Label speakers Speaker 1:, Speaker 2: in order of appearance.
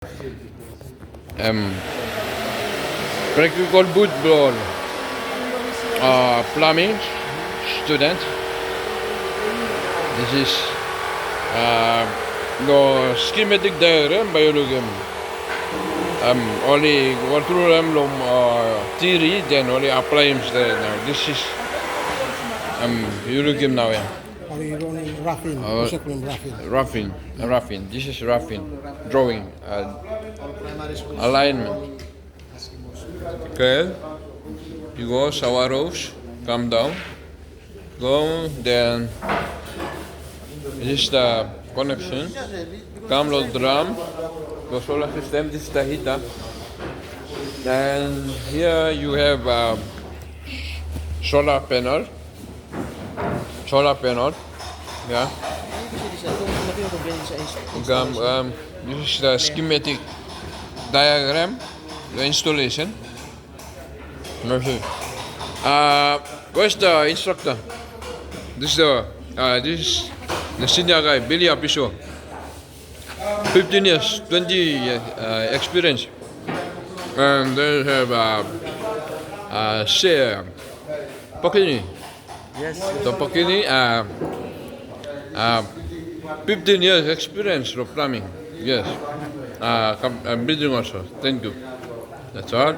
Speaker 1: um, practical football plumbing student. This is the schematic diagram biology. Only go through them theory, then only apply them now. This is biology now. Yeah.
Speaker 2: Are you running roughing? Discipline roughing.
Speaker 1: Roughing. This is roughing. Drawing. Alignment. Okay. You go shower rose. Come down. Go. Then this is the connection. Come load drum. The solar system. This is the heater. Then here you have solar panel. Yeah. This is the schematic diagram, the installation. Okay. Where's the instructor? This is the senior guy, Billy Apiso. 15 years, 20 years experience. And they have share Pokini.
Speaker 2: Yes.
Speaker 1: So Pokini 15 years experience of plumbing. Yes. Building also. Thank you. That's all.